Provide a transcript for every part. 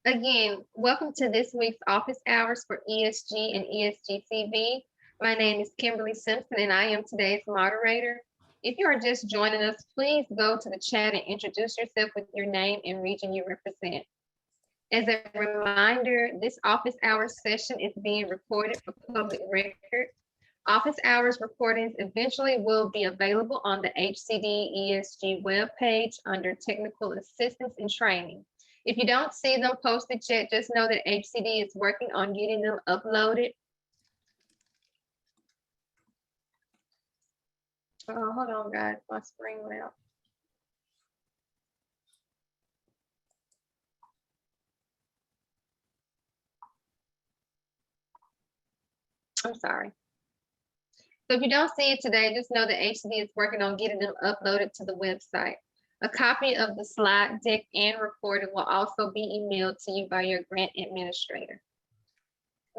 Again, welcome to this week's office hours for ESG and ESGCV. My name is Kimberly Simpson and I am today's moderator. If you are just joining us, please go to the chat and introduce yourself with your name and region you represent. As a reminder, this office hours session is being recorded for public record. Office hours recordings eventually will be available on the HCD ESG webpage under Technical Assistance and Training. If you don't see them posted yet, just know that HCD is working on getting them uploaded. Oh, hold on, guys, my screen went out. I'm sorry. So if you don't see it today, just know that HCD is working on getting them uploaded to the website. A copy of the slide deck and recording will also be emailed to you by your grant administrator.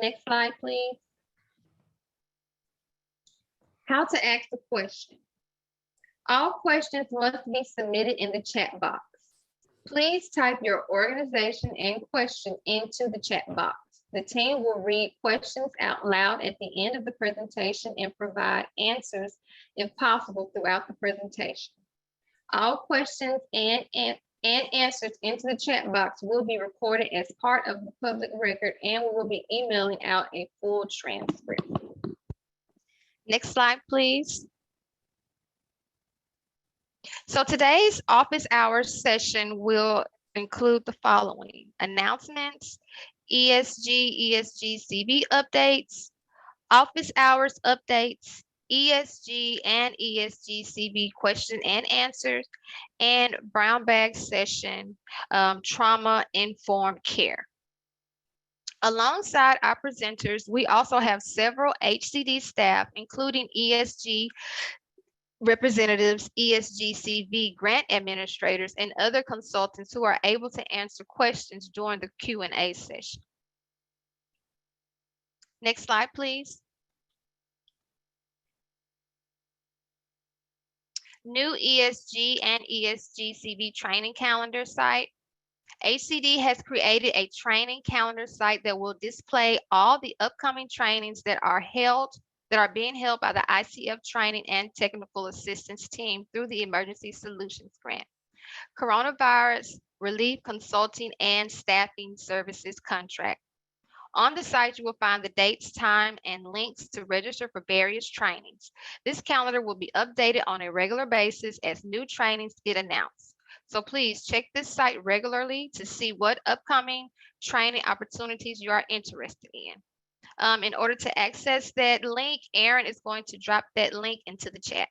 Next slide, please. How to ask a question. All questions must be submitted in the chat box. Please type your organization and question into the chat box. The team will read questions out loud at the end of the presentation and provide answers, if possible, throughout the presentation. All questions and answers into the chat box will be recorded as part of the public record, and we will be emailing out a full transcript. Next slide, please. So today's office hours session will include the following: announcements, ESG, ESGCV updates, office hours updates, ESG and ESGCV question and answers, and brown bag session, trauma-informed care. Alongside our presenters, we also have several HCD staff, including ESG representatives, ESGCV grant administrators, and other consultants who are able to answer questions during the Q&A session. Next slide, please. New ESG and ESGCV training calendar site. HCD has created a training calendar site that will display all the upcoming trainings that are being held by the ICF training and technical assistance team through the Emergency Solutions Grant, Coronavirus Relief Consulting and Staffing Services contract. On the site, you will find the dates, time, and links to register for various trainings. This calendar will be updated on a regular basis as new trainings get announced. So please check this site regularly to see what upcoming training opportunities you are interested in. In order to access that link, Aaron is going to drop that link into the chat.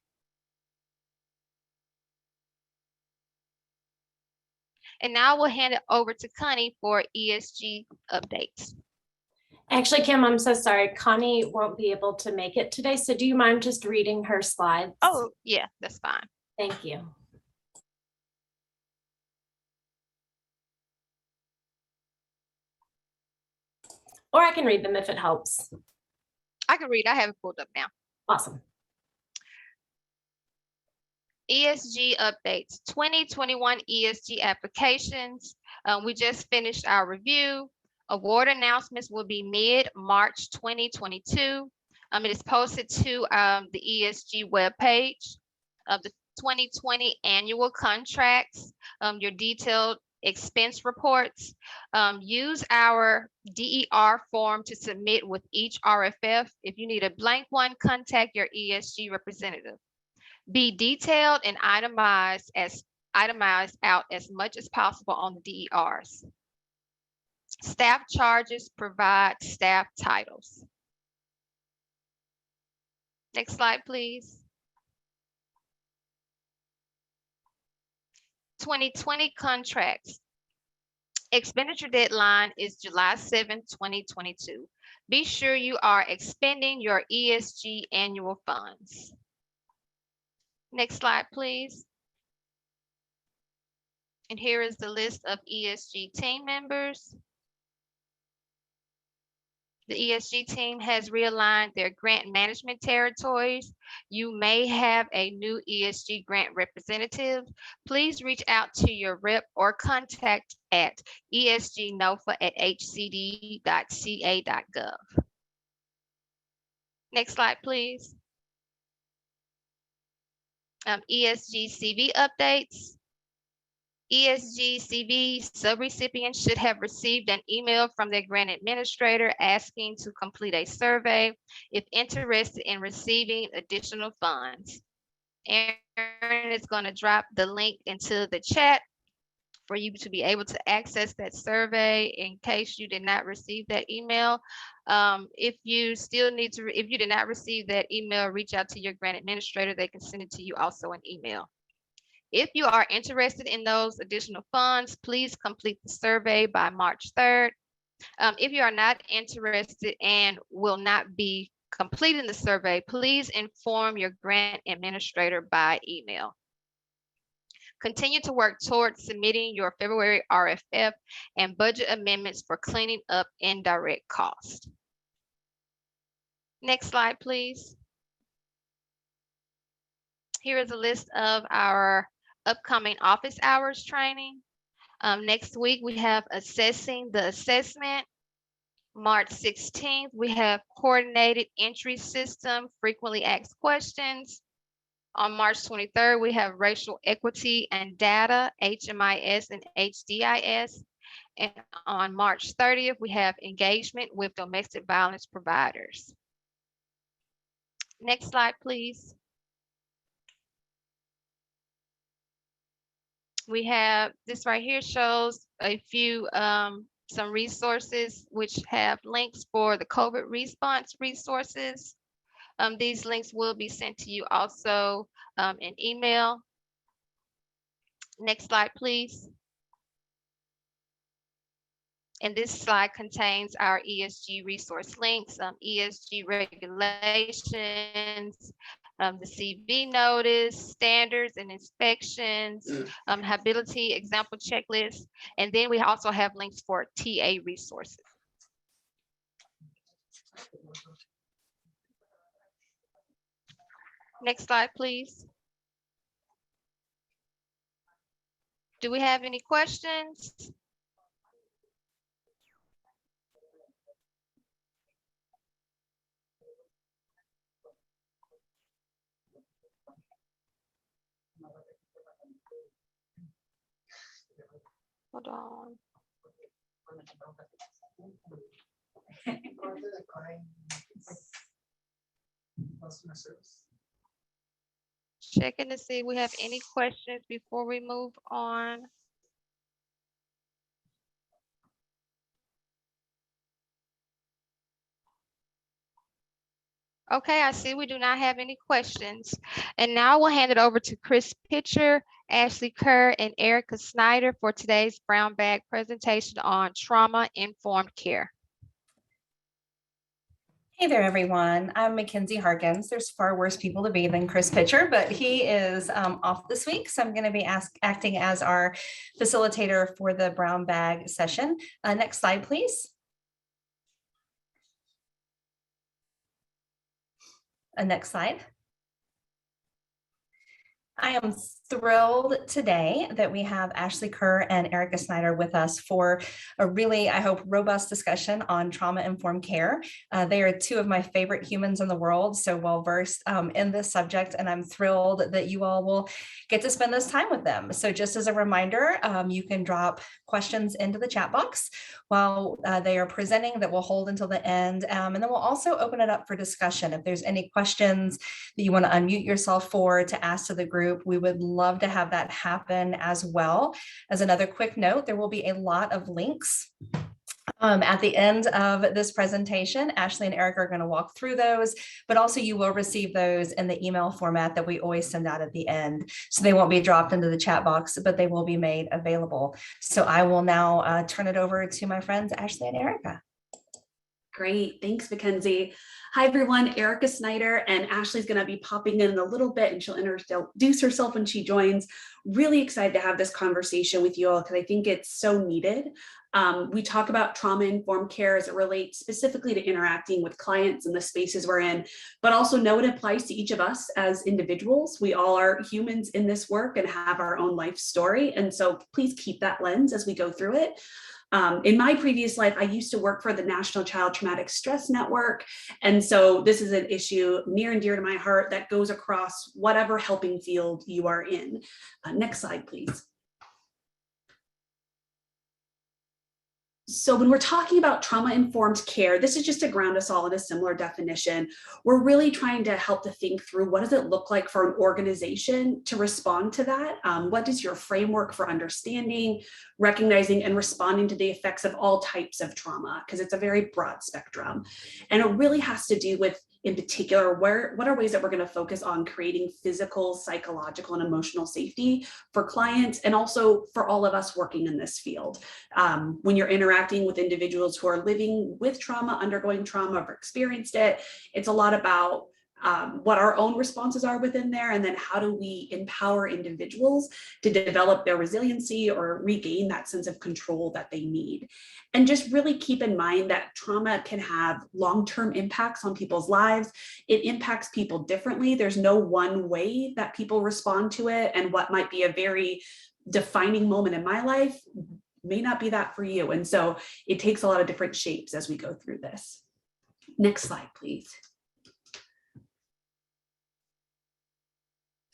And now we'll hand it over to Connie for ESG updates. Actually, Kim, I'm so sorry. Connie won't be able to make it today. So do you mind just reading her slides? Oh, yeah, that's fine. Thank you. Or I can read them if it helps. I can read. I have it pulled up now. Awesome. ESG updates, 2021 ESG applications. We just finished our review. Award announcements will be mid-March 2022. It is posted to the ESG webpage of the 2020 annual contracts, your detailed expense reports. Use our DER form to submit with each RFF. If you need a blank one, contact your ESG representative. Be detailed and itemized out as much as possible on the DERs. Staff charges provide staff titles. Next slide, please. 2020 contracts. Expenditure deadline is July 7, 2022. Be sure you are expending your ESG annual funds. Next slide, please. And here is the list of ESG team members. The ESG team has realigned their grant management territories. You may have a new ESG grant representative. Please reach out to your rep or contact at esgnofa@hcd.ca.gov. Next slide, please. ESG CV updates. ESG CV subrecipients should have received an email from their grant administrator asking to complete a survey if interested in receiving additional funds. Erin is going to drop the link into the chat for you to be able to access that survey in case you did not receive that email. If you did not receive that email, reach out to your grant administrator. They can send it to you also in email. If you are interested in those additional funds, please complete the survey by March 3rd. If you are not interested and will not be completing the survey, please inform your grant administrator by email. Continue to work towards submitting your February RFF and budget amendments for cleaning up indirect costs. Next slide, please. Here is a list of our upcoming office hours training. Next week, we have assessing the assessment. March 16th, we have coordinated entry system, frequently asked questions. On March 23rd, we have racial equity and data, HMIS and HDIS. And on March 30th, we have engagement with domestic violence providers. Next slide, please. We have this right here shows a few some resources which have links for the COVID response resources. These links will be sent to you also in email. Next slide, please. And this slide contains our ESG resource links, ESG regulations, the CV notice, standards and inspections, habitability example checklist, and then we also have links for TA resources. Next slide, please. Do we have any questions? Hold on. Checking to see if we have any questions before we move on. Okay, I see we do not have any questions. And now we'll hand it over to Chris Pitcher, Ashley Kerr, and Erica Snyder for today's Brown Bag presentation on trauma-informed care. Hey there, everyone. I'm Mackenzie Harkins. There's far worse people to be than Chris Pitcher, but he is off this week. So I'm going to be acting as our facilitator for the Brown Bag session. Next slide, please. Next slide. I am thrilled today that we have Ashley Kerr and Erica Snyder with us for a really, I hope, robust discussion on trauma-informed care. They are two of my favorite humans in the world, so well-versed in this subject, and I'm thrilled that you all will get to spend this time with them. So just as a reminder, you can drop questions into the chat box while they are presenting that we'll hold until the end, and then we'll also open it up for discussion. If there's any questions that you want to unmute yourself for to ask to the group, we would love to have that happen as well. As another quick note, there will be a lot of links at the end of this presentation. Ashley and Eric are going to walk through those, but also you will receive those in the email format that we always send out at the end. So they won't be dropped into the chat box, but they will be made available. So I will now turn it over to my friends, Ashley and Erica. Great, thanks, Mackenzie. Hi, everyone. Erica Snyder, and Ashley's going to be popping in a little bit, and she'll introduce herself when she joins. Really excited to have this conversation with you all because I think it's so needed. We talk about trauma-informed care as it relates specifically to interacting with clients in the spaces we're in, but also know it applies to each of us as individuals. We all are humans in this work and have our own life story, and so please keep that lens as we go through it. In my previous life, I used to work for the National Child Traumatic Stress Network. And so this is an issue near and dear to my heart that goes across whatever helping field you are in. Next slide, please. So when we're talking about trauma-informed care, this is just to ground us all in a similar definition. We're really trying to help to think through what does it look like for an organization to respond to that? What is your framework for understanding, recognizing, and responding to the effects of all types of trauma? Because it's a very broad spectrum. And it really has to do with, in particular, what are ways that we're going to focus on creating physical, psychological, and emotional safety for clients, and also for all of us working in this field. When you're interacting with individuals who are living with trauma, undergoing trauma, or experienced it, it's a lot about what our own responses are within there, and then how do we empower individuals to develop their resiliency or regain that sense of control that they need. And just really keep in mind that trauma can have long-term impacts on people's lives. It impacts people differently. There's no one way that people respond to it, and what might be a very defining moment in my life may not be that for you. And so it takes a lot of different shapes as we go through this. Next slide, please.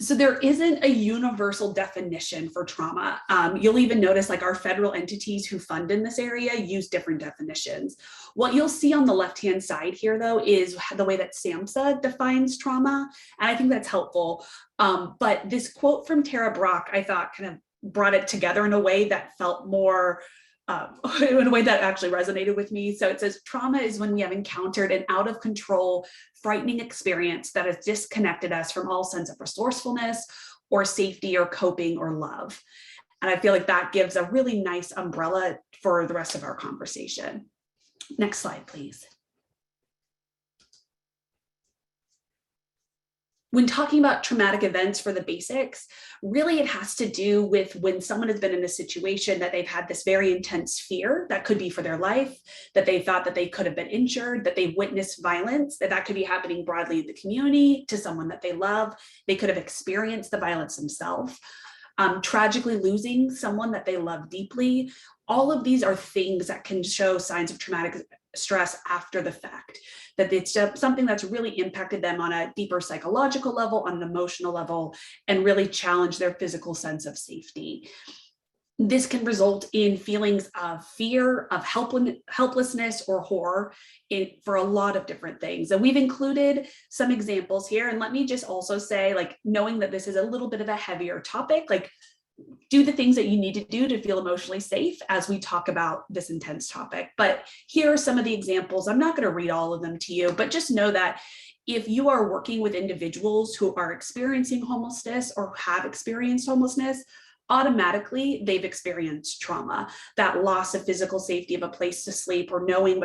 So there isn't a universal definition for trauma. You'll even notice like our federal entities who fund in this area use different definitions. What you'll see on the left-hand side here, though, is the way that SAMHSA defines trauma. And I think that's helpful. But this quote from Tara Brach, I thought kind of brought it together in a way that felt more in a way that actually resonated with me. So it says, trauma is when we have encountered an out of control, frightening experience that has disconnected us from all sense of resourcefulness or safety or coping or love. And I feel like that gives a really nice umbrella for the rest of our conversation. Next slide, please. When talking about traumatic events for the basics, really it has to do with when someone has been in a situation that they've had this very intense fear that could be for their life, that they thought that they could have been injured, that they witnessed violence, that could be happening broadly in the community to someone that they love. They could have experienced the violence themselves. Tragically losing someone that they love deeply. All of these are things that can show signs of traumatic stress after the fact, that it's something that's really impacted them on a deeper psychological level, on an emotional level, and really challenge their physical sense of safety. This can result in feelings of fear, of helplessness, or horror for a lot of different things. And we've included some examples here. And let me just also say, like, knowing that this is a little bit of a heavier topic, like, do the things that you need to do to feel emotionally safe as we talk about this intense topic. But here are some of the examples. I'm not going to read all of them to you, but just know that if you are working with individuals who are experiencing homelessness or have experienced homelessness, automatically they've experienced trauma. That loss of physical safety of a place to sleep, or knowing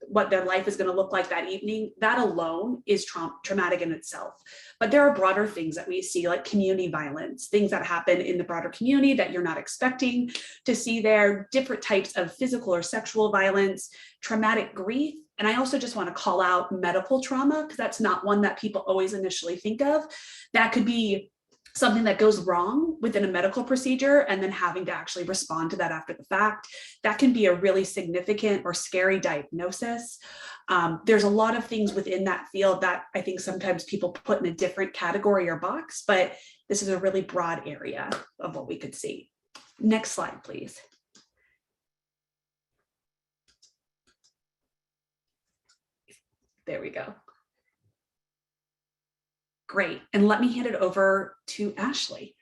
what their life is going to look like that evening, that alone is traumatic in itself. But there are broader things that we see, like community violence, things that happen in the broader community that you're not expecting to see there, different types of physical or sexual violence, traumatic grief. And I also just want to call out medical trauma, because that's not one that people always initially think of. That could be something that goes wrong within a medical procedure and then having to actually respond to that after the fact. That can be a really significant or scary diagnosis. There's a lot of things within that field that I think sometimes people put in a different category or box, but this is a really broad area of what we could see. Next slide, please. There we go. Great. And let me hand it over to Ashley.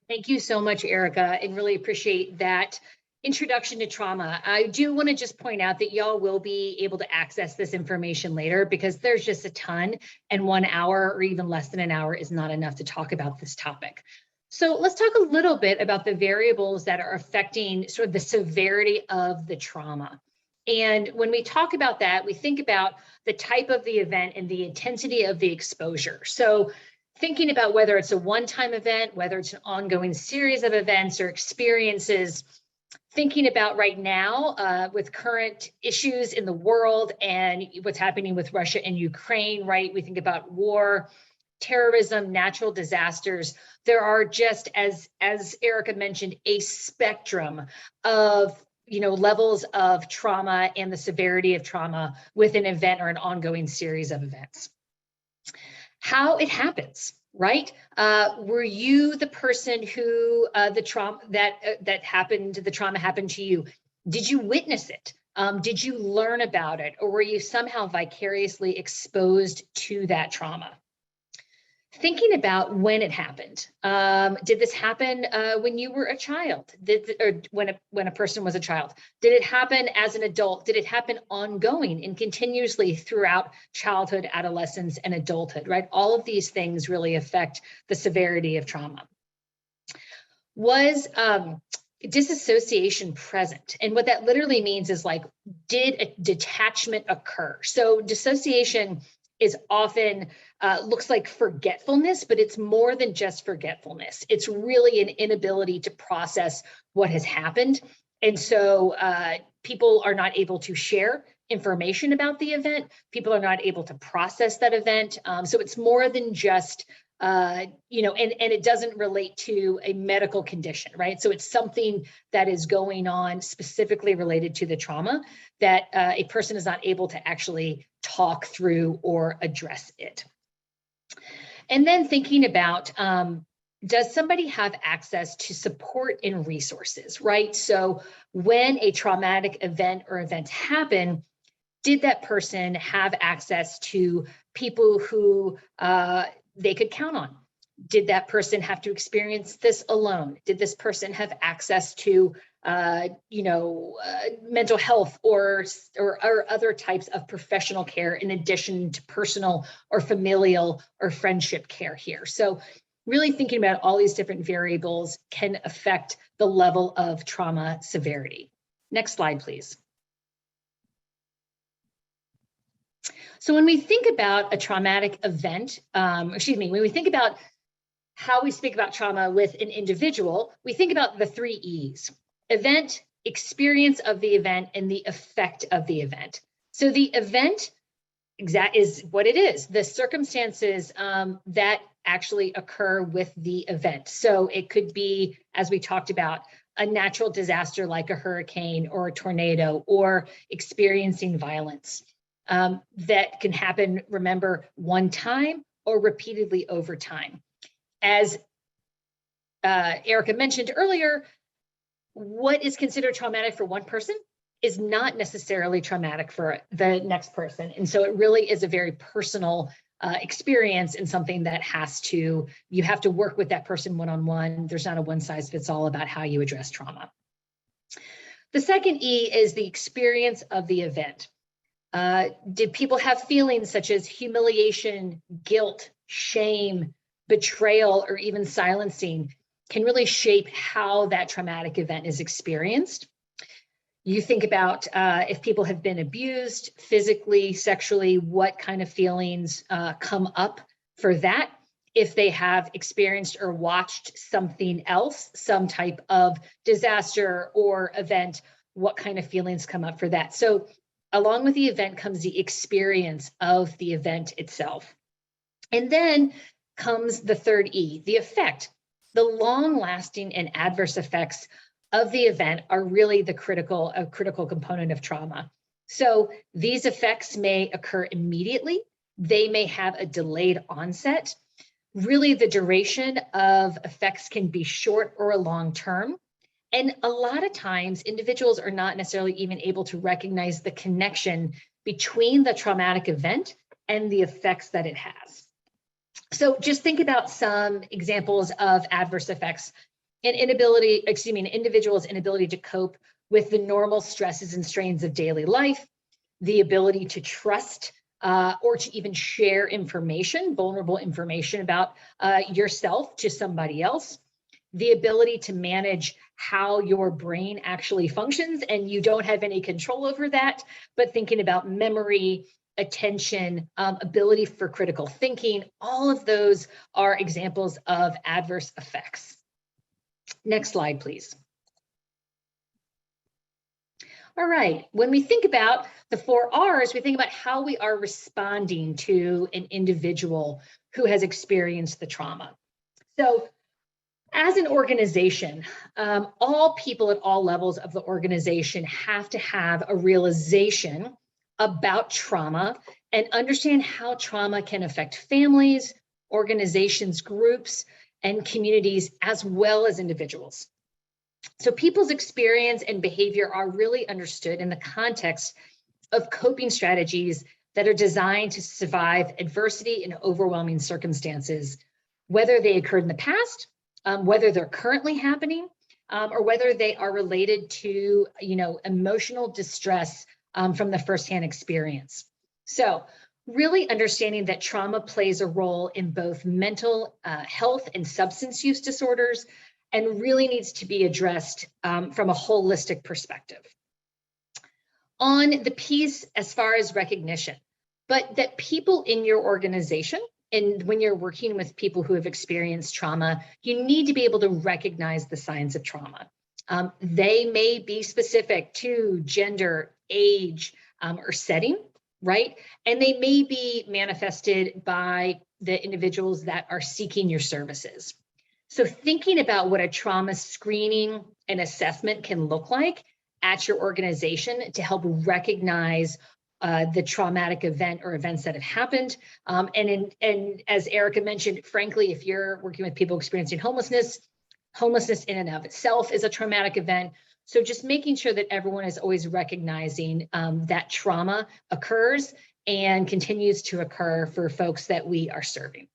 Thank you so much, Erica, and really appreciate that introduction to trauma. I do want to just point out that y'all will be able to access this information later, because there's just a ton, and 1 hour or even less than an hour is not enough to talk about this topic. So let's talk a little bit about the variables that are affecting sort of the severity of the trauma. And when we talk about that, we think about the type of the event and the intensity of the exposure. So thinking about whether it's a one-time event, whether it's an ongoing series of events or experiences, thinking about right now with current issues in the world and what's happening with Russia and Ukraine, right? We think about war, terrorism, natural disasters. There are just, as Erica mentioned, a spectrum of levels of trauma and the severity of trauma with an event or an ongoing series of events. How it happens, right? Were you the person who the trauma that happened, the trauma happened to you? Did you witness it? Did you learn about it? Or were you somehow vicariously exposed to that trauma? Thinking about when it happened. Did this happen when you were a child? Or when a person was a child? Did it happen as an adult? Did it happen ongoing and continuously throughout childhood, adolescence, and adulthood, right? All of these things really affect the severity of trauma. Was disassociation present? And what that literally means is like, did a detachment occur? So dissociation is often looks like forgetfulness, but it's more than just forgetfulness. It's really an inability to process what has happened. And so people are not able to share information about the event. People are not able to process that event. So it's more than just, and it doesn't relate to a medical condition, right? So it's something that is going on specifically related to the trauma that a person is not able to actually talk through or address it. And then thinking about, does somebody have access to support and resources, right? So when a traumatic event or events happen, did that person have access to people who they could count on? Did that person have to experience this alone? Did this person have access to mental health or other types of professional care in addition to personal or familial or friendship care here? So really thinking about all these different variables can affect the level of trauma severity. Next slide, please. So when we think about a traumatic event, when we think about how we speak about trauma with an individual, we think about the 3 E's: event, experience of the event, and the effect of the event. So the event is what it is, the circumstances that actually occur with the event. So it could be, as we talked about, a natural disaster like a hurricane or a tornado, or experiencing violence that can happen, remember, one time or repeatedly over time. As Erica mentioned earlier, what is considered traumatic for one person is not necessarily traumatic for the next person. And so it really is a very personal experience, and something that you have to work with that person one-on-one. There's not a one-size-fits-all about how you address trauma. The second E is the experience of the event. Did people have feelings such as humiliation, guilt, shame, betrayal, or even silencing? Can really shape how that traumatic event is experienced. You think about if people have been abused physically, sexually, what kind of feelings come up for that. If they have experienced or watched something else, some type of disaster or event, what kind of feelings come up for that? So along with the event comes the experience of the event itself. And then comes the third E, the effect. The long-lasting and adverse effects of the event are really a critical component of trauma. So these effects may occur immediately. They may have a delayed onset. Really, the duration of effects can be short or long-term. And a lot of times, individuals are not necessarily even able to recognize the connection between the traumatic event and the effects that it has. So just think about some examples of adverse effects: an individual's inability to cope with the normal stresses and strains of daily life, the ability to trust or to even share information, vulnerable information about yourself to somebody else, the ability to manage how your brain actually functions, and you don't have any control over that, but thinking about memory, attention, ability for critical thinking, all of those are examples of adverse effects. Next slide, please. All right, when we think about the 4 R's, we think about how we are responding to an individual who has experienced the trauma. So as an organization, all people at all levels of the organization have to have a realization about trauma and understand how trauma can affect families, organizations, groups, and communities, as well as individuals. So people's experience and behavior are really understood in the context of coping strategies that are designed to survive adversity in overwhelming circumstances, whether they occurred in the past, whether they're currently happening, or whether they are related to, emotional distress from the firsthand experience. So really understanding that trauma plays a role in both mental health and substance use disorders, and really needs to be addressed from a holistic perspective. On the piece as far as recognition, but that people in your organization, and when you're working with people who have experienced trauma, you need to be able to recognize the signs of trauma. They may be specific to gender, age, or setting, right? And they may be manifested by the individuals that are seeking your services. So thinking about what a trauma screening and assessment can look like at your organization to help recognize the traumatic event or events that have happened. And as Erica mentioned, frankly, if you're working with people experiencing homelessness in and of itself is a traumatic event. So just making sure that everyone is always recognizing that trauma occurs and continues to occur for folks that we are serving.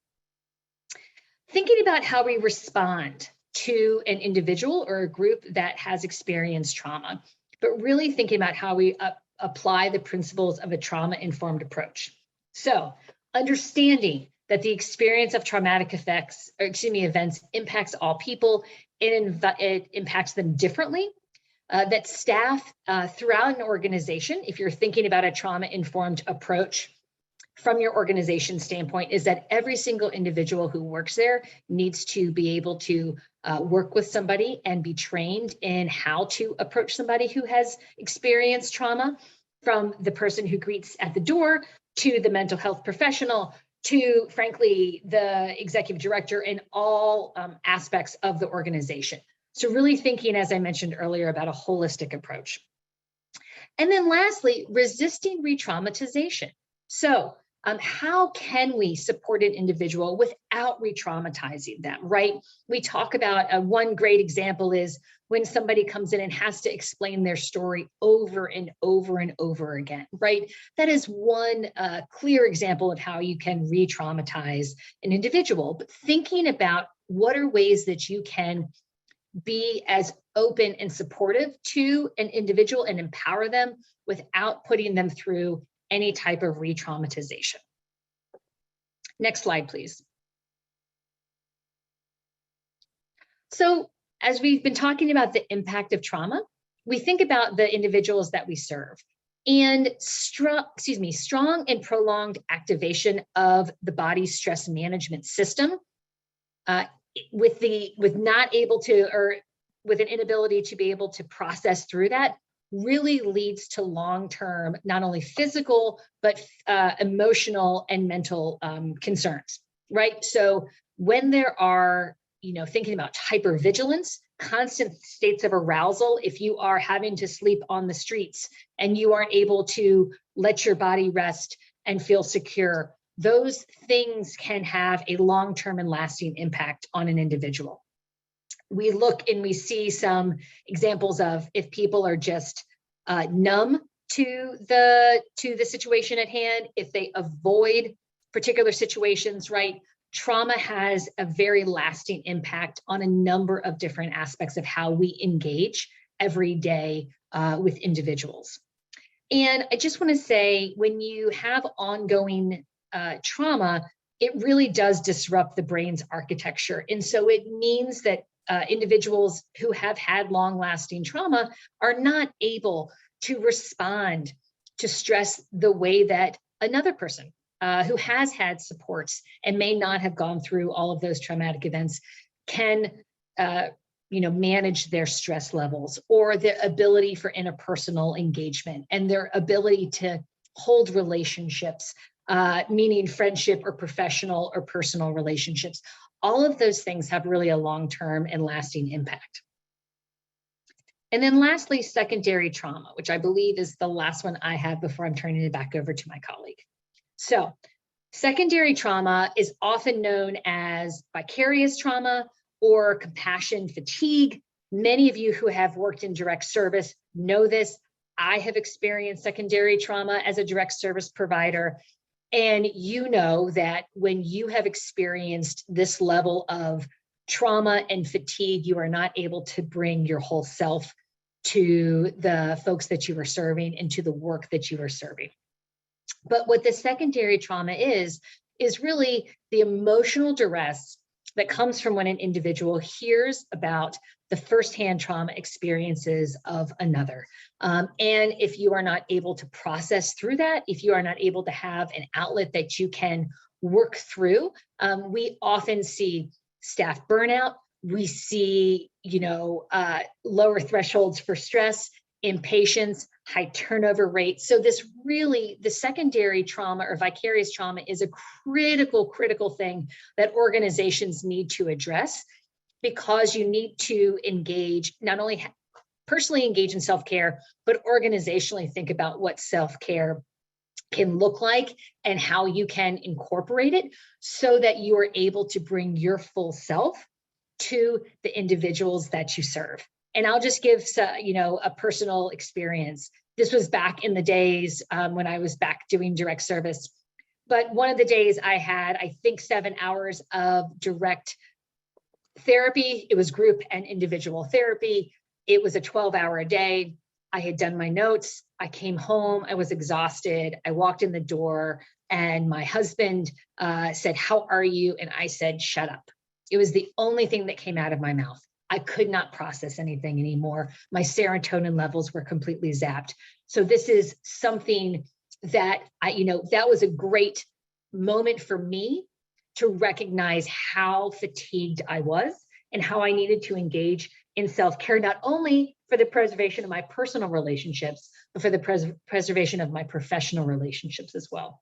Thinking about how we respond to an individual or a group that has experienced trauma, but really thinking about how we apply the principles of a trauma-informed approach. So understanding that the experience of traumatic events impacts all people, it impacts them differently, that staff throughout an organization, if you're thinking about a trauma-informed approach from your organization standpoint, is that every single individual who works there needs to be able to work with somebody and be trained in how to approach somebody who has experienced trauma, from the person who greets at the door to the mental health professional to, frankly, the executive director in all aspects of the organization. So really thinking, as I mentioned earlier, about a holistic approach. And then lastly, resisting re-traumatization. So how can we support an individual without re-traumatizing them, right? We talk about one great example is when somebody comes in and has to explain their story over and over and over again, right? That is one clear example of how you can re-traumatize an individual. But thinking about what are ways that you can be as open and supportive to an individual and empower them without putting them through any type of re-traumatization. Next slide, please. So as we've been talking about the impact of trauma, we think about the individuals that we serve, and strong and prolonged activation of the body's stress management system with not able to, or with an inability to be able to process through that, really leads to long-term, not only physical, but emotional and mental concerns, right? So when there are, thinking about hypervigilance, constant states of arousal, if you are having to sleep on the streets and you aren't able to let your body rest and feel secure, those things can have a long-term and lasting impact on an individual. We look and we see some examples of if people are just numb to the situation at hand, if they avoid particular situations, right? Trauma has a very lasting impact on a number of different aspects of how we engage every day with individuals. And I just want to say, when you have ongoing trauma, it really does disrupt the brain's architecture. And so it means that individuals who have had long-lasting trauma are not able to respond to stress the way that another person who has had supports and may not have gone through all of those traumatic events can manage their stress levels, or their ability for interpersonal engagement and their ability to hold relationships, meaning friendship or professional or personal relationships. All of those things have really a long-term and lasting impact. And then lastly, secondary trauma, which I believe is the last one I have before I'm turning it back over to my colleague. So secondary trauma is often known as vicarious trauma or compassion fatigue. Many of you who have worked in direct service know this. I have experienced secondary trauma as a direct service provider. And you know that when you have experienced this level of trauma and fatigue, you are not able to bring your whole self to the folks that you are serving and to the work that you are serving. But what the secondary trauma is really the emotional duress that comes from when an individual hears about the firsthand trauma experiences of another. And if you are not able to process through that, if you are not able to have an outlet that you can work through, we often see staff burnout. We see, lower thresholds for stress, impatience, high turnover rates. So the secondary trauma or vicarious trauma is a critical thing that organizations need to address, because you need to engage, not only personally engage in self-care, but organizationally think about what self-care can look like and how you can incorporate it so that you are able to bring your full self to the individuals that you serve. And I'll just give a personal experience. This was back in the days when I was back doing direct service. But one of the days I had, I think, 7 hours of direct therapy. It was group and individual therapy. It was a 12-hour day. I had done my notes. I came home. I was exhausted. I walked in the door and my husband said, "How are you?" And I said, "Shut up." It was the only thing that came out of my mouth. I could not process anything anymore. My serotonin levels were completely zapped. So this is something that that was a great moment for me to recognize how fatigued I was and how I needed to engage in self-care, not only for the preservation of my personal relationships, but for the preservation of my professional relationships as well.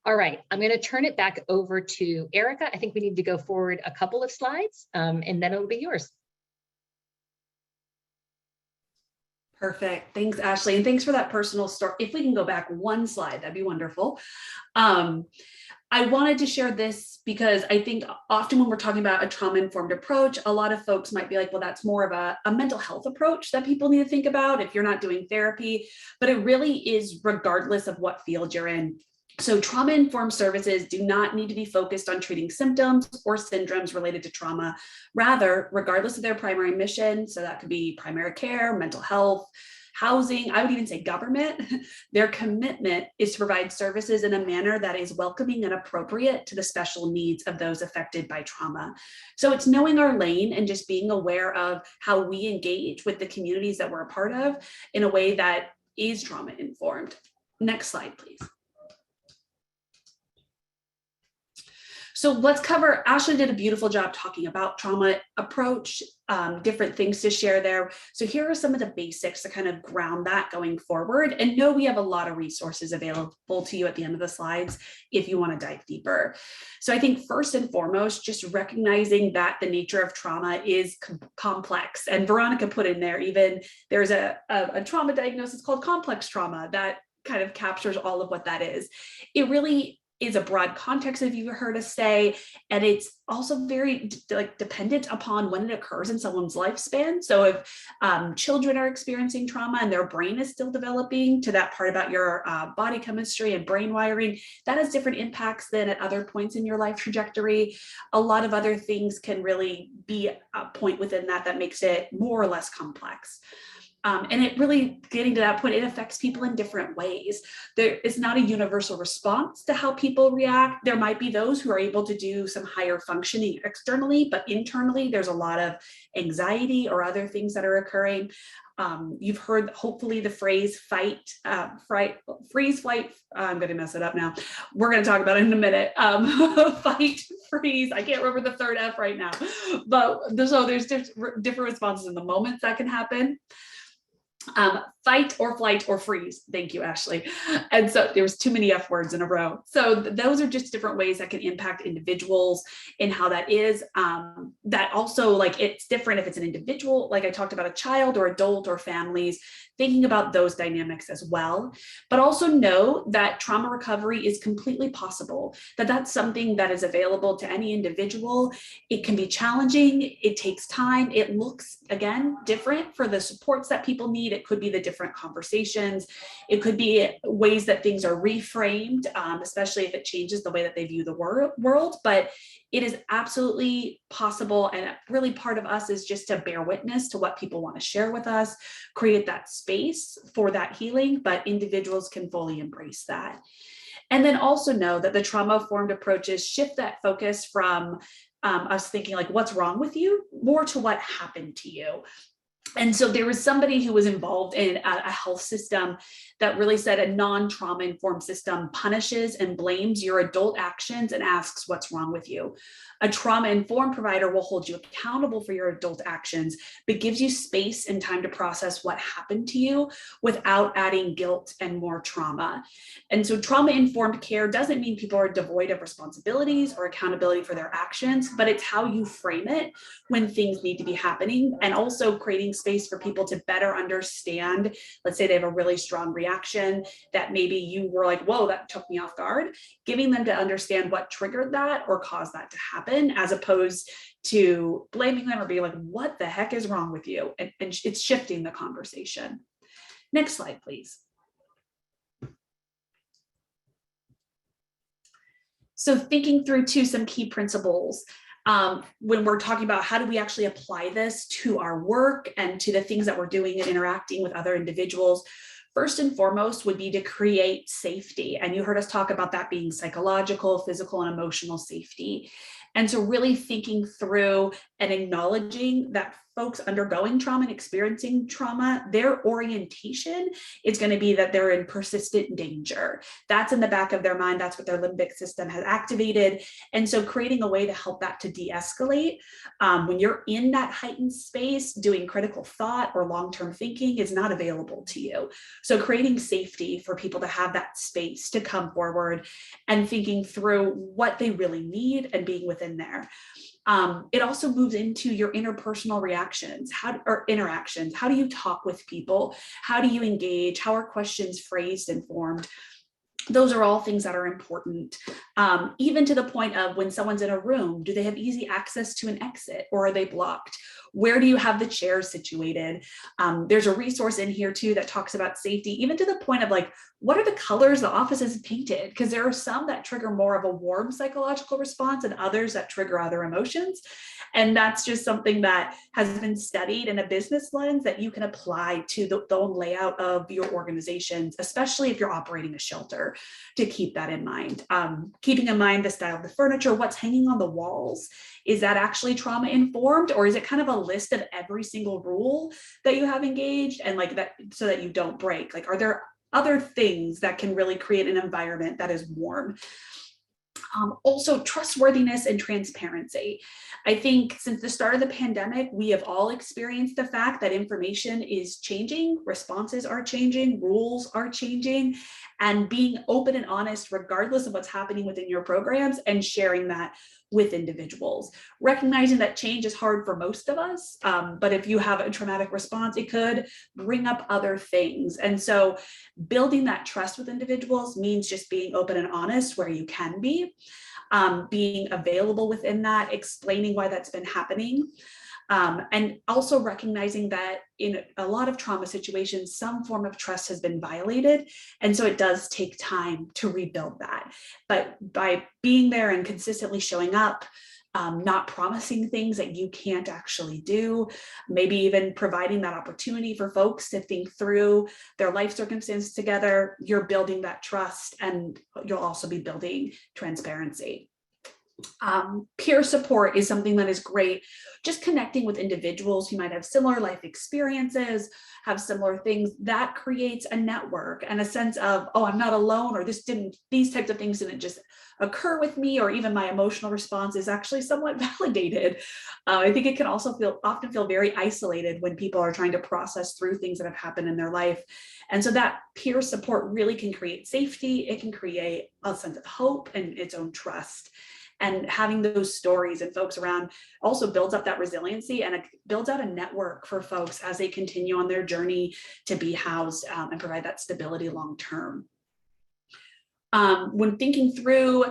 All right, I'm going to turn it back over to Erica. I think we need to go forward a couple of slides, and then it'll be yours. Perfect. Thanks, Ashley. And thanks for that personal story. If we can go back one slide, that'd be wonderful. I wanted to share this because I think often when we're talking about a trauma-informed approach, a lot of folks might be like, well, that's more of a mental health approach that people need to think about if you're not doing therapy, but it really is regardless of what field you're in. So trauma-informed services do not need to be focused on treating symptoms or syndromes related to trauma. Rather, regardless of their primary mission, so that could be primary care, mental health, housing, I would even say government, their commitment is to provide services in a manner that is welcoming and appropriate to the special needs of those affected by trauma. So it's knowing our lane and just being aware of how we engage with the communities that we're a part of in a way that is trauma-informed. Next slide, please. So let's cover, Ashley did a beautiful job talking about trauma approach, different things to share there. So here are some of the basics to kind of ground that going forward. And know we have a lot of resources available to you at the end of the slides if you want to dive deeper. So I think first and foremost, just recognizing that the nature of trauma is complex. And Veronica put in there, even there's a trauma diagnosis called complex trauma that kind of captures all of what that is. It really is a broad context, if you've heard us say, and it's also very dependent upon when it occurs in someone's lifespan. So if children are experiencing trauma and their brain is still developing, to that part about your body chemistry and brain wiring, that has different impacts than at other points in your life trajectory. A lot of other things can really be a point within that makes it more or less complex. And it really, getting to that point, it affects people in different ways. There is not a universal response to how people react. There might be those who are able to do some higher functioning externally, but internally there's a lot of anxiety or other things that are occurring. You've heard hopefully the phrase freeze, flight. I'm going to mess it up now. We're going to talk about it in a minute. Fight, freeze. I can't remember the third F right now, but so there's different responses in the moments that can happen. Fight or flight or freeze. Thank you, Ashley. And so there was too many F words in a row. So those are just different ways that can impact individuals and how that is. That also, like, it's different if it's an individual, like I talked about, a child or adult or families, thinking about those dynamics as well. But also know that trauma recovery is completely possible, that that's something that is available to any individual. It can be challenging. It takes time. It looks, again, different for the supports that people need. It could be the different conversations. It could be ways that things are reframed, especially if it changes the way that they view the world. But it is absolutely possible. And really part of us is just to bear witness to what people want to share with us, create that space for that healing, but individuals can fully embrace that. And then also know that the trauma-informed approaches shift that focus from us thinking like, what's wrong with you, more to what happened to you. And so there was somebody who was involved in a health system that really said a non-trauma informed system punishes and blames your adult actions and asks what's wrong with you. A trauma-informed provider will hold you accountable for your adult actions, but gives you space and time to process what happened to you without adding guilt and more trauma. And so trauma-informed care doesn't mean people are devoid of responsibilities or accountability for their actions, but it's how you frame it when things need to be happening, and also creating space for people to better understand. Let's say they have a really strong reaction that maybe you were like, whoa, that took me off guard, giving them to understand what triggered that or caused that to happen, as opposed to blaming them or being like, what the heck is wrong with you? And it's shifting the conversation. Next slide, please. So thinking through too some key principles when we're talking about how do we actually apply this to our work and to the things that we're doing and interacting with other individuals. First and foremost would be to create safety. And you heard us talk about that being psychological, physical, and emotional safety. And so really thinking through and acknowledging that folks undergoing trauma and experiencing trauma, their orientation is going to be that they're in persistent danger. That's in the back of their mind. That's what their limbic system has activated. And so creating a way to help that to de-escalate when you're in that heightened space, doing critical thought or long-term thinking is not available to you. So creating safety for people to have that space to come forward and thinking through what they really need and being within there. It also moves into your interpersonal reactions or interactions. How do you talk with people? How do you engage? How are questions phrased and formed? Those are all things that are important, even to the point of when someone's in a room, do they have easy access to an exit or are they blocked? Where do you have the chairs situated? There's a resource in here too that talks about safety, even to the point of like, what are the colors the office is painted? Because there are some that trigger more of a warm psychological response and others that trigger other emotions. And that's just something that has been studied in a business lens that you can apply to the own layout of your organizations, especially if you're operating a shelter, to keep that in mind. Keeping in mind the style of the furniture, what's hanging on the walls. Is that actually trauma informed, or is it kind of a list of every single rule that you have engaged and like that so that you don't break? Like, are there other things that can really create an environment that is warm? Also, trustworthiness and transparency. I think since the start of the pandemic, we have all experienced the fact that information is changing, responses are changing, rules are changing, and being open and honest, regardless of what's happening within your programs, and sharing that with individuals. Recognizing that change is hard for most of us, but if you have a traumatic response, it could bring up other things. And so building that trust with individuals means just being open and honest where you can be, being available within that, explaining why that's been happening. And also recognizing that in a lot of trauma situations, some form of trust has been violated. And so it does take time to rebuild that. But by being there and consistently showing up, not promising things that you can't actually do, maybe even providing that opportunity for folks to think through their life circumstances together. You're building that trust, and you'll also be building transparency. Peer support is something that is great. Just connecting with individuals who might have similar life experiences, have similar things, that creates a network and a sense of, oh, I'm not alone, or these types of things didn't just occur with me, or even my emotional response is actually somewhat validated. I think it can also often feel very isolated when people are trying to process through things that have happened in their life. And so that peer support really can create safety. It can create a sense of hope and its own trust. And having those stories and folks around also builds up that resiliency, and it builds out a network for folks as they continue on their journey to be housed and provide that stability long term. When thinking through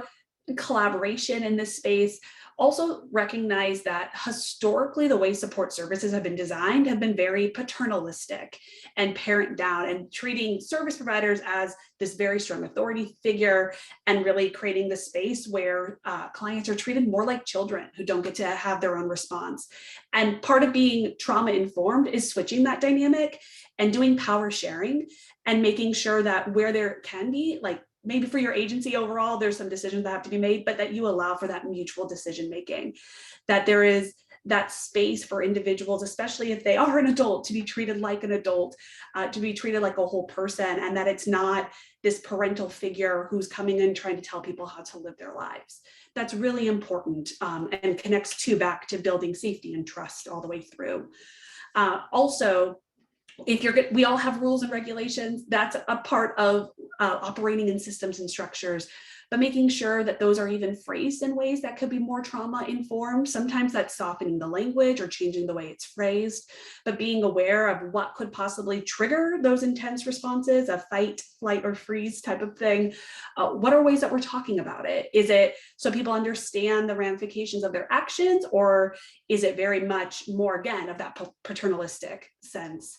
collaboration in this space, also recognize that historically the way support services have been designed have been very paternalistic and parent down, and treating service providers as this very strong authority figure, and really creating the space where clients are treated more like children who don't get to have their own response. And part of being trauma informed is switching that dynamic and doing power sharing, and making sure that where there can be, like, maybe for your agency overall, there's some decisions that have to be made, but that you allow for that mutual decision making, that there is that space for individuals, especially if they are an adult, to be treated like an adult, to be treated like a whole person, and that it's not this parental figure who's coming in trying to tell people how to live their lives. That's really important, and connects back to building safety and trust all the way through. Also, if you're good, we all have rules and regulations. That's a part of operating in systems and structures, but making sure that those are even phrased in ways that could be more trauma informed. Sometimes that's softening the language or changing the way it's phrased, but being aware of what could possibly trigger those intense responses, a fight, flight, or freeze type of thing. What are ways that we're talking about it? Is it so people understand the ramifications of their actions, or is it very much more, again, of that paternalistic sense?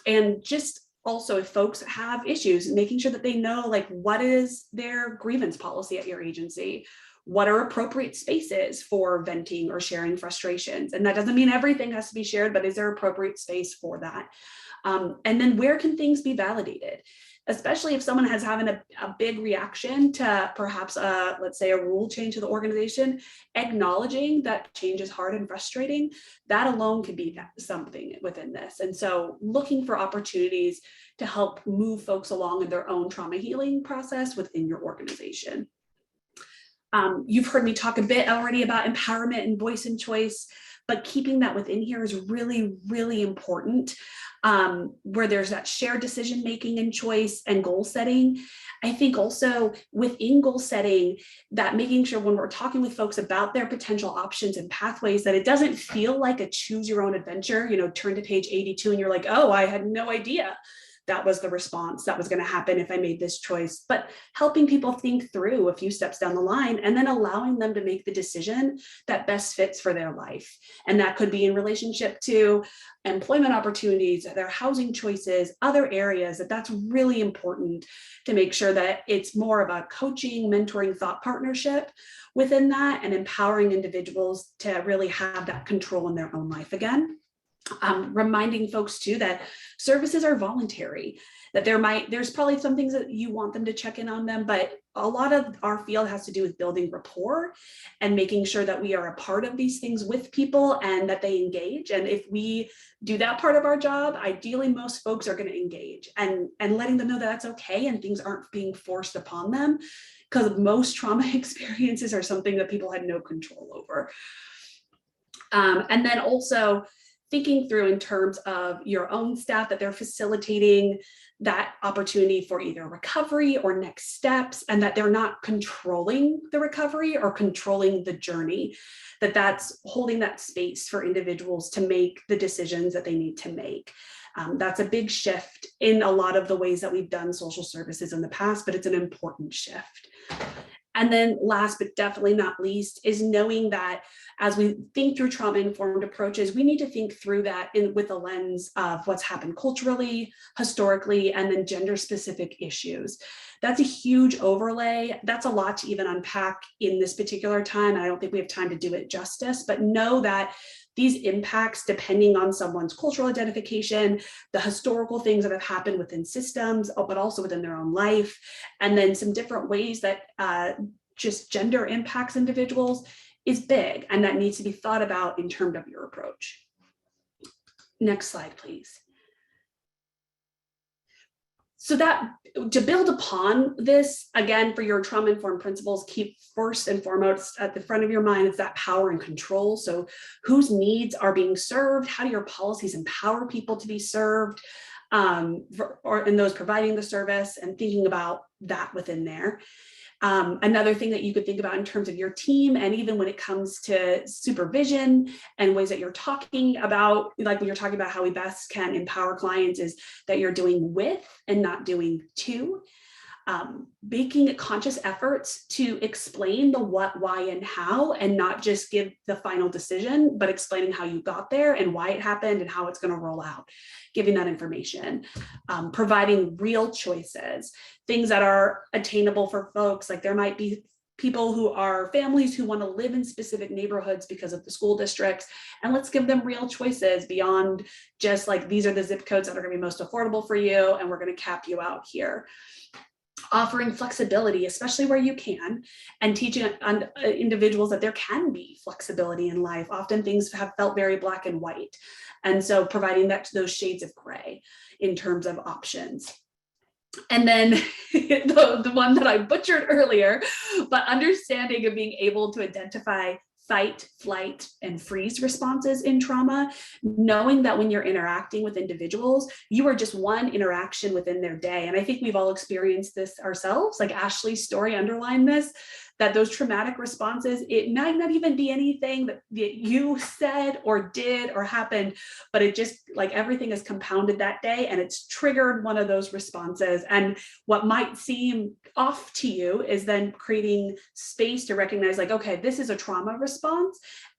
And just also, if folks have issues, making sure that they know, like, what is their grievance policy at your agency? What are appropriate spaces for venting or sharing frustrations? And that doesn't mean everything has to be shared, but is there appropriate space for that? And then where can things be validated? Especially if someone has having a big reaction to perhaps let's say a rule change to the organization, acknowledging that change is hard and frustrating, that alone could be something within this. And so looking for opportunities to help move folks along in their own trauma healing process within your organization. You've heard me talk a bit already about empowerment and voice and choice, but keeping that within here is really, really important. Where there's that shared decision making and choice and goal setting. I think also within goal setting, that making sure when we're talking with folks about their potential options and pathways, that it doesn't feel like a choose your own adventure, turn to page 82 and you're like, oh, I had no idea that was the response that was going to happen if I made this choice, but helping people think through a few steps down the line and then allowing them to make the decision that best fits for their life. And that could be in relationship to employment opportunities, their housing choices, other areas. That's really important to make sure that it's more of a coaching, mentoring, thought partnership within that, and empowering individuals to really have that control in their own life again. Reminding folks too that services are voluntary, that there's probably some things that you want them to check in on them, but a lot of our field has to do with building rapport and making sure that we are a part of these things with people and that they engage. And if we do that part of our job, ideally most folks are going to engage, and letting them know that that's okay and things aren't being forced upon them, because most trauma experiences are something that people had no control over. And then also thinking through in terms of your own staff, that they're facilitating that opportunity for either recovery or next steps, and that they're not controlling the recovery or controlling the journey, that's holding that space for individuals to make the decisions that they need to make. That's a big shift in a lot of the ways that we've done social services in the past, but it's an important shift. And then last but definitely not least is knowing that as we think through trauma-informed approaches, we need to think through that with a lens of what's happened culturally, historically, and then gender-specific issues. That's a huge overlay. That's a lot to even unpack in this particular time. I don't think we have time to do it justice, but know that these impacts, depending on someone's cultural identification, the historical things that have happened within systems, but also within their own life, and then some different ways that just gender impacts individuals is big, and that needs to be thought about in terms of your approach. Next slide, please. So that to build upon this, again, for your trauma-informed principles, keep first and foremost at the front of your mind, it's that power and control. So whose needs are being served? How do your policies empower people to be served? Or in those providing the service, and thinking about that within there. Another thing that you could think about in terms of your team, and even when it comes to supervision and ways that you're talking about, like when you're talking about how we best can empower clients, is that you're doing with and not doing to. Making conscious efforts to explain the what, why, and how, and not just give the final decision, but explaining how you got there and why it happened and how it's going to roll out, giving that information, providing real choices, things that are attainable for folks. Like there might be people who are families who want to live in specific neighborhoods because of the school districts, and let's give them real choices beyond just like, these are the zip codes that are going to be most affordable for you, and we're going to cap you out here. Offering flexibility, especially where you can, and teaching individuals that there can be flexibility in life. Often things have felt very black and white. And so providing that to those shades of gray in terms of options. And then the one that I butchered earlier, but understanding and being able to identify fight, flight, and freeze responses in trauma, knowing that when you're interacting with individuals, you are just one interaction within their day. And I think we've all experienced this ourselves, like Ashley's story underlined this, that those traumatic responses, it might not even be anything that you said or did or happened, but it just like everything is compounded that day and it's triggered one of those responses. And what might seem off to you is then creating space to recognize like, okay, this is a trauma response,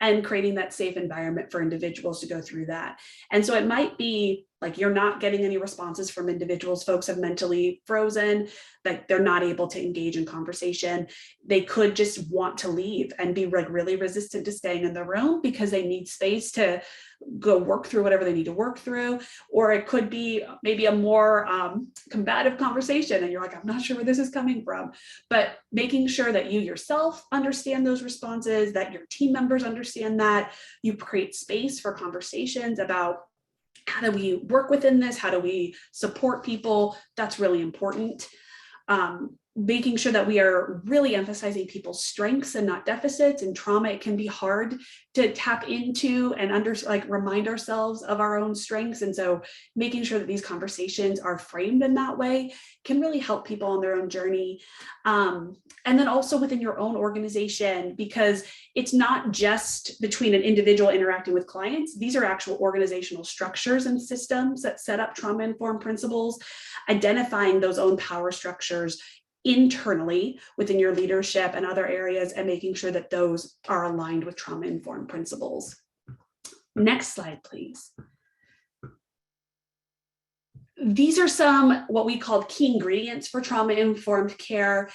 and creating that safe environment for individuals to go through that. And so it might be like you're not getting any responses from individuals. Folks have mentally frozen, like they're not able to engage in conversation. They could just want to leave and be like really resistant to staying in the room because they need space to go work through whatever they need to work through. Or it could be maybe a more combative conversation and you're like, I'm not sure where this is coming from. But making sure that you yourself understand those responses, that your team members understand that, you create space for conversations about how do we work within this? How do we support people? That's really important. Making sure that we are really emphasizing people's strengths and not deficits. In trauma, it can be hard to tap into and remind ourselves of our own strengths. And so making sure that these conversations are framed in that way can really help people on their own journey. And then also within your own organization, because it's not just between an individual interacting with clients. These are actual organizational structures and systems that set up trauma-informed principles, identifying those own power structures internally within your leadership and other areas, and making sure that those are aligned with trauma-informed principles. Next slide, please. These are some what we call key ingredients for trauma-informed care.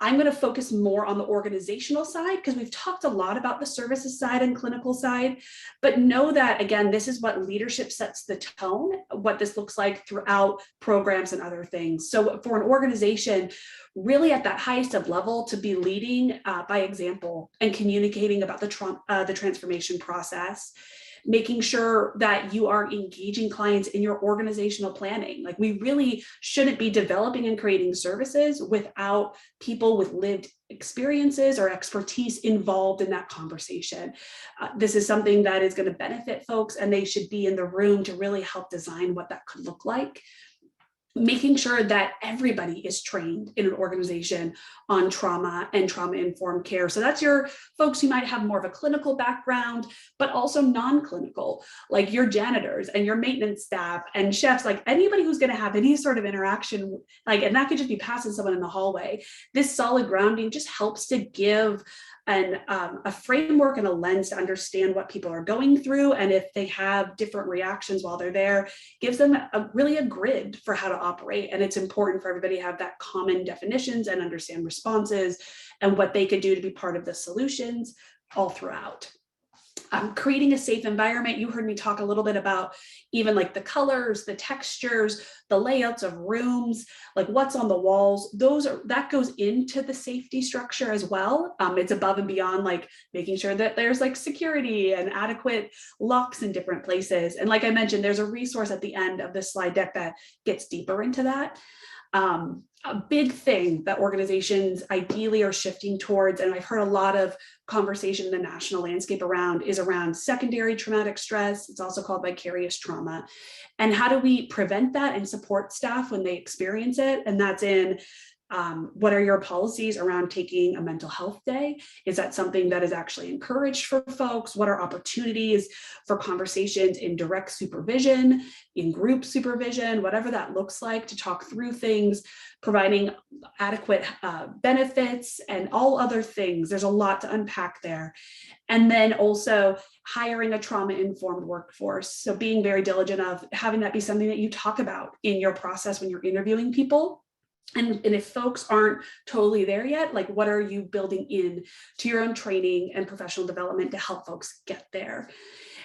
I'm going to focus more on the organizational side because we've talked a lot about the services side and clinical side, but know that, again, this is what leadership sets the tone, what this looks like throughout programs and other things. So for an organization, really at that highest of level, to be leading by example and communicating about the transformation process, making sure that you are engaging clients in your organizational planning. Like we really shouldn't be developing and creating services without people with lived experiences or expertise involved in that conversation. This is something that is going to benefit folks, and they should be in the room to really help design what that could look like. making sure that everybody is trained in an organization on trauma and trauma-informed care. So that's your folks who might have more of a clinical background, but also non-clinical, like your janitors and your maintenance staff and chefs, like anybody who's going to have any sort of interaction, like, and that could just be passing someone in the hallway. This solid grounding just helps to give a framework and a lens to understand what people are going through. And if they have different reactions while they're there, gives them really a grid for how to operate. And it's important for everybody to have that common definitions and understand responses and what they could do to be part of the solutions all throughout. Creating a safe environment. You heard me talk a little bit about even like the colors, the textures, the layouts of rooms, like what's on the walls. That goes into the safety structure as well. It's above and beyond like making sure that there's like security and adequate locks in different places. And like I mentioned, there's a resource at the end of this slide deck that gets deeper into that. A big thing that organizations ideally are shifting towards, and I've heard a lot of conversation in the national landscape around, is around secondary traumatic stress. It's also called vicarious trauma. And how do we prevent that and support staff when they experience it? And that's in what are your policies around taking a mental health day? Is that something that is actually encouraged for folks? What are opportunities for conversations in direct supervision, in group supervision, whatever that looks like, to talk through things, providing adequate benefits and all other things. There's a lot to unpack there. And then also hiring a trauma-informed workforce. So being very diligent of having that be something that you talk about in your process when you're interviewing people. And if folks aren't totally there yet, like what are you building in to your own training and professional development to help folks get there?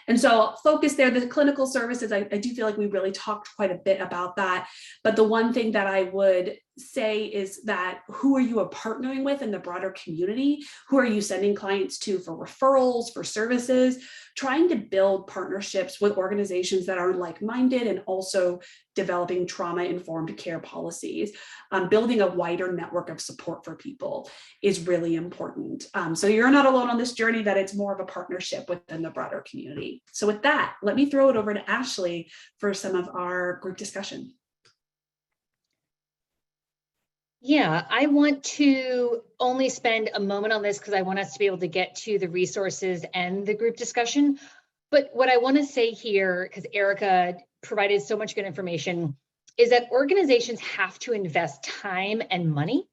And so focus there, the clinical services, I do feel like we really talked quite a bit about that. But the one thing that I would say is that who are you partnering with in the broader community? Who are you sending clients to for referrals, for services? Trying to build partnerships with organizations that are like-minded and also developing trauma-informed care policies. Building a wider network of support for people is really important. So you're not alone on this journey, that it's more of a partnership within the broader community. So with that, let me throw it over to Ashley for some of our group discussion. Yeah, I want to only spend a moment on this because I want us to be able to get to the resources and the group discussion. But what I want to say here, because Erica provided so much good information, is that organizations have to invest time and money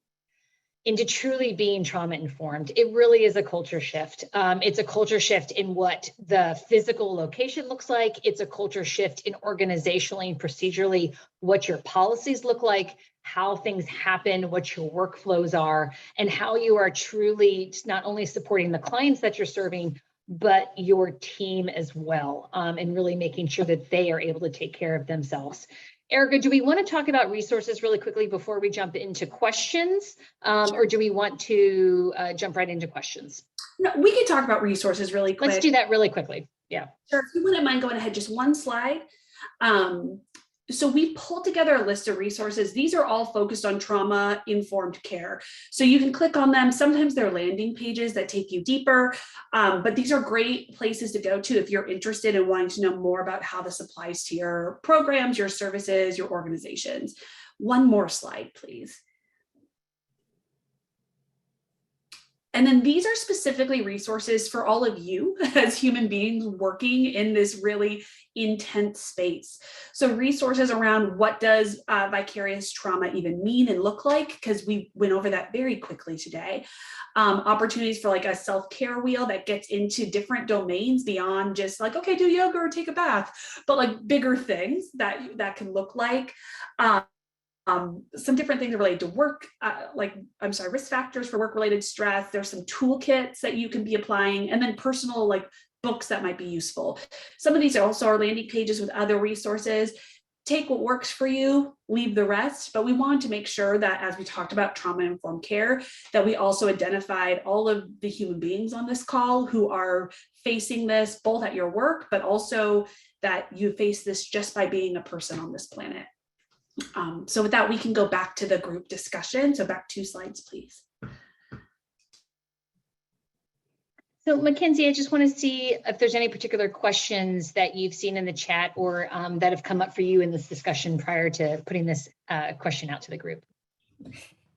into truly being trauma informed. It really is a culture shift. It's a culture shift in what the physical location looks like. It's a culture shift in organizationally and procedurally what your policies look like, how things happen, what your workflows are, and how you are truly not only supporting the clients that you're serving, but your team as well, and really making sure that they are able to take care of themselves. Erica, do we want to talk about resources really quickly before we jump into questions, or do we want to jump right into questions? No, we can talk about resources really quick. Let's do that really quickly. Yeah. Sure. If you wouldn't mind going ahead, just one slide. So we pulled together a list of resources. These are all focused on trauma-informed care. So you can click on them. Sometimes they're landing pages that take you deeper, but these are great places to go to if you're interested in wanting to know more about how this applies to your programs, your services, your organizations. One more slide, please. And then these are specifically resources for all of you as human beings working in this really intense space. So resources around what does vicarious trauma even mean and look like, because we went over that very quickly today. Opportunities for like a self-care wheel that gets into different domains beyond just like, okay, do yoga or take a bath, but like bigger things that can look like. Some different things related to work, risk factors for work-related stress. There's some toolkits that you can be applying, and then personal like books that might be useful. Some of these also are landing pages with other resources. Take what works for you, leave the rest. But we wanted to make sure that as we talked about trauma-informed care, that we also identified all of the human beings on this call who are facing this both at your work, but also that you face this just by being a person on this planet. So with that, we can go back to the group discussion. So back 2 slides, please. So Mackenzie, I just want to see if there's any particular questions that you've seen in the chat or that have come up for you in this discussion prior to putting this question out to the group.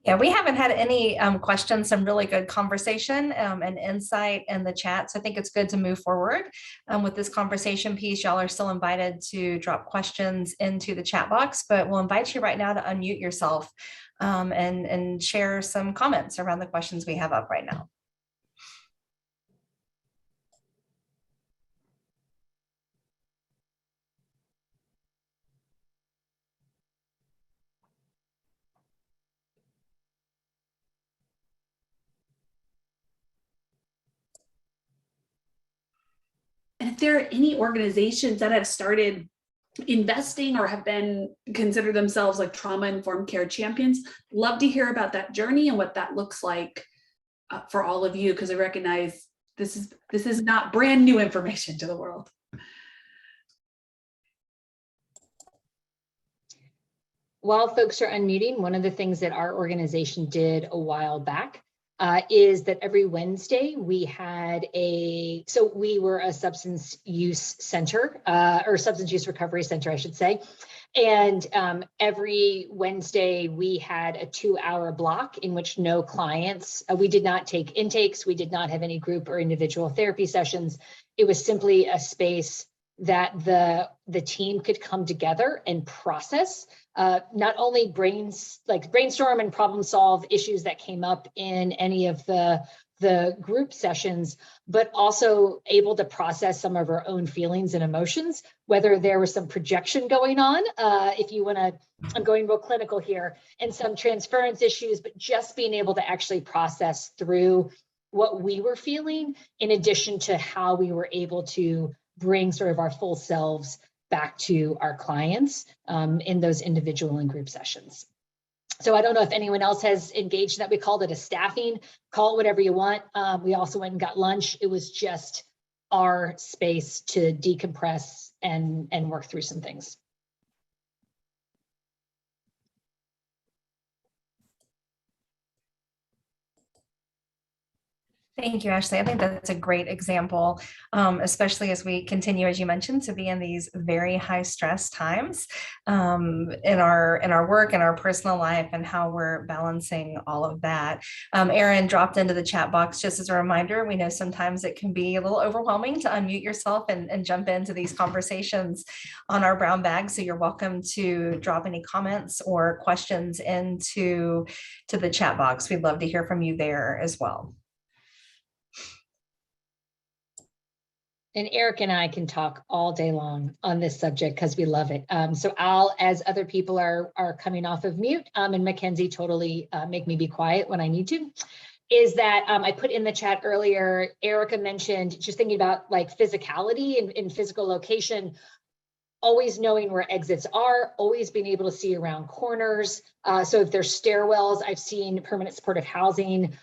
Yeah, we haven't had any questions, some really good conversation and insight in the chat. So I think it's good to move forward with this conversation piece. Y'all are still invited to drop questions into the chat box, but we'll invite you right now to unmute yourself and share some comments around the questions we have up right now. And if there are any organizations that have started investing or have been consider themselves like trauma-informed care champions, love to hear about that journey and what that looks like for all of you, because I recognize this is not brand new information to the world. While folks are unmuting, one of the things that our organization did a while back is that every Wednesday we had so we were a substance use center or substance use recovery center, I should say. And every Wednesday we had a 2-hour block in which no clients, we did not take intakes. We did not have any group or individual therapy sessions. It was simply a space that the team could come together and process not only brainstorm and problem solve issues that came up in any of the group sessions, but also able to process some of our own feelings and emotions, whether there was some projection going on, if you want to, I'm going real clinical here, and some transference issues, but just being able to actually process through what we were feeling, in addition to how we were able to bring sort of our full selves back to our clients in those individual and group sessions. So I don't know if anyone else has engaged in that. We called it a staffing, call it whatever you want. We also went and got lunch. It was just our space to decompress and work through some things. Thank you, Ashley. I think that's a great example, especially as we continue, as you mentioned, to be in these very high stress times in our work and our personal life and how we're balancing all of that. Erin dropped into the chat box just as a reminder. We know sometimes it can be a little overwhelming to unmute yourself and jump into these conversations on our brown bag. So you're welcome to drop any comments or questions into the chat box. We'd love to hear from you there as well. And Eric and I can talk all day long on this subject because we love it. So as other people are coming off of mute, and Mackenzie totally make me be quiet when I need to, is that I put in the chat earlier, Erica mentioned just thinking about like physicality and physical location, always knowing where exits are, always being able to see around corners. So if there's stairwells, I've seen permanent supportive housing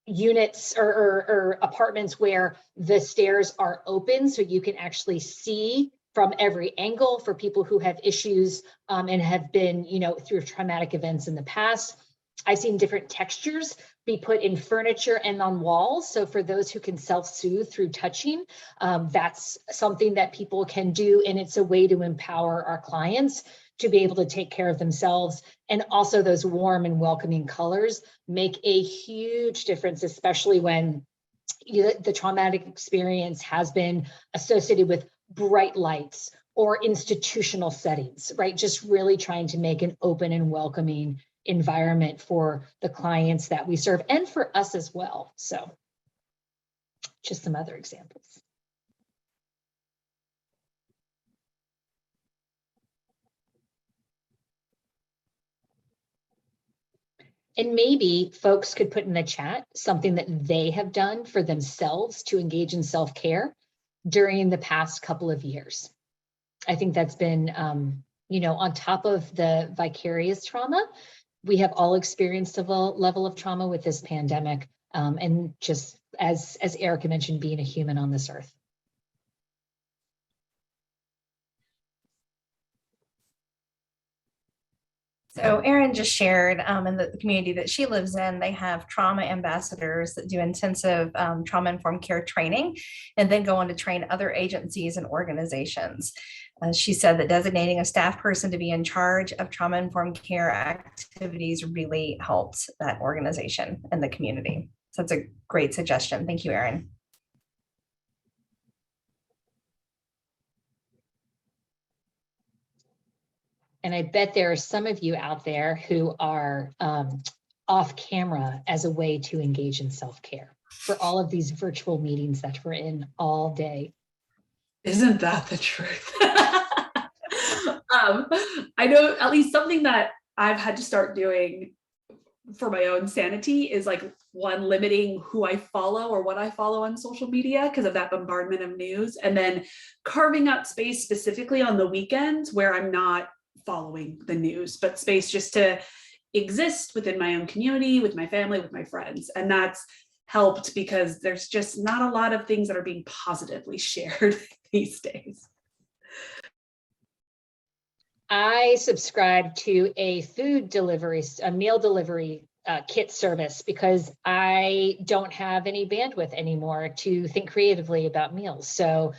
units or apartments where the stairs are open so you can actually see from every angle for people who have issues and have been, through traumatic events in the past. I've seen different textures be put in furniture and on walls. So for those who can self-soothe through touching, that's something that people can do. And it's a way to empower our clients to be able to take care of themselves. And also those warm and welcoming colors make a huge difference, especially when the traumatic experience has been associated with bright lights or institutional settings, right? Just really trying to make an open and welcoming environment for the clients that we serve and for us as well. So just some other examples. And maybe folks could put in the chat something that they have done for themselves to engage in self-care during the past couple of years. I think that's been, on top of the vicarious trauma, we have all experienced a level of trauma with this pandemic. And just as Erica mentioned, being a human on this earth. So Erin just shared in the community that she lives in, they have trauma ambassadors that do intensive trauma-informed care training and then go on to train other agencies and organizations. She said that designating a staff person to be in charge of trauma-informed care activities really helps that organization and the community. So that's a great suggestion. Thank you, Erin. And I bet there are some of you out there who are off camera as a way to engage in self-care for all of these virtual meetings that we're in all day. Isn't that the truth? I know at least something that I've had to start doing for my own sanity is like limiting who I follow or what I follow on social media because of that bombardment of news, and then carving out space specifically on the weekends where I'm not following the news, but space just to exist within my own community, with my family, with my friends. And that's helped because there's just not a lot of things that are being positively shared these days. I subscribe to a meal delivery kit service because I don't have any bandwidth anymore to think creatively about meals. So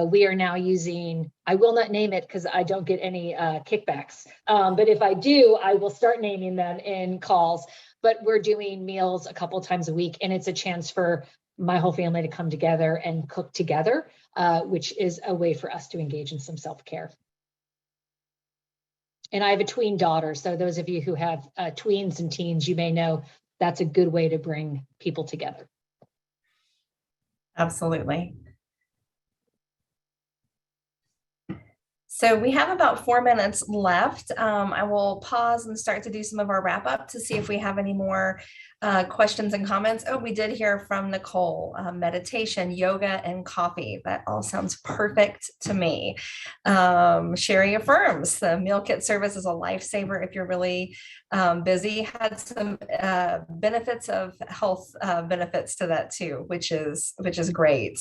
we are now using, I will not name it because I don't get any kickbacks. But if I do, I will start naming them in calls. But we're doing meals a couple times a week, and it's a chance for my whole family to come together and cook together, which is a way for us to engage in some self-care. And I have a tween daughter, so those of you who have tweens and teens, you may know that's a good way to bring people together. Absolutely. So we have about 4 minutes left. I will pause and start to do some of our wrap up to see if we have any more questions and comments. Oh, we did hear from Nicole, meditation, yoga, and coffee. That all sounds perfect to me. Sherry affirms the meal kit service is a lifesaver if you're really busy. Had some benefits of health benefits to that too, which is great.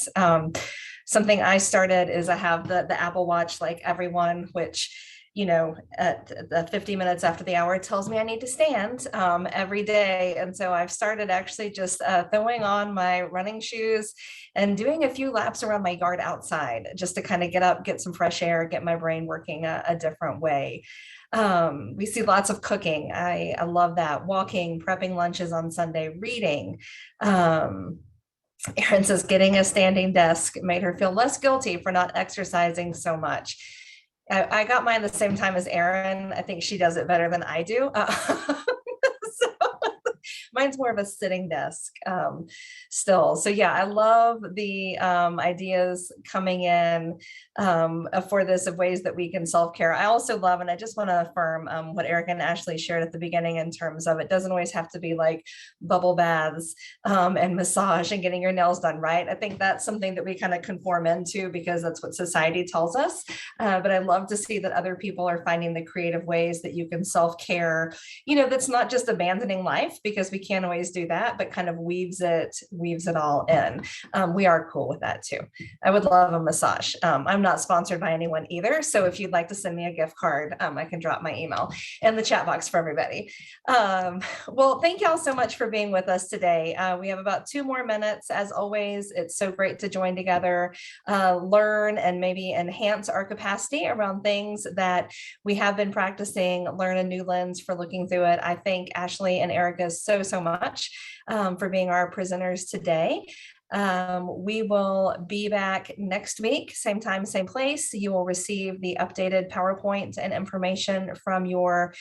Something I started is I have the Apple Watch like everyone, which, you know, at the 50 minutes after the hour tells me I need to stand every day. And so I've started actually just throwing on my running shoes and doing a few laps around my yard outside just to kind of get up, get some fresh air, get my brain working a different way. We see lots of cooking. I love that. Walking, prepping lunches on Sunday, reading. Erin says getting a standing desk made her feel less guilty for not exercising so much. I got mine the same time as Erin. I think she does it better than I do. So mine's more of a sitting desk still. So yeah, I love the ideas coming in for this of ways that we can self-care. I also love, and I just want to affirm what Eric and Ashley shared at the beginning in terms of it doesn't always have to be like bubble baths and massage and getting your nails done, right? I think that's something that we kind of conform into because that's what society tells us. But I love to see that other people are finding the creative ways that you can self-care, you know, that's not just abandoning life, because we can't always do that, but kind of weaves it all in. We are cool with that too. I would love a massage. I'm not sponsored by anyone either. So if you'd like to send me a gift card, I can drop my email in the chat box for everybody. Well, thank y'all so much for being with us today. We have about 2 more minutes. As always, it's so great to join together, learn and maybe enhance our capacity around things that we have been practicing, learn a new lens for looking through it. I thank Ashley and Erica so much for being our presenters today. We will be back next week, same time, same place. You will receive the updated PowerPoint and information from your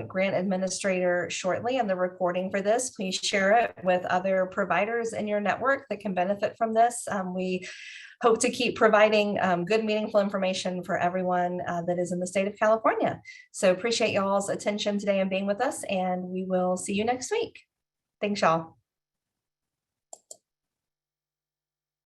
grant administrator shortly, and the recording for this. Please share it with other providers in your network that can benefit from this. We hope to keep providing good, meaningful information for everyone that is in the state of California. So appreciate y'all's attention today and being with us, and we will see you next week. Thanks, y'all.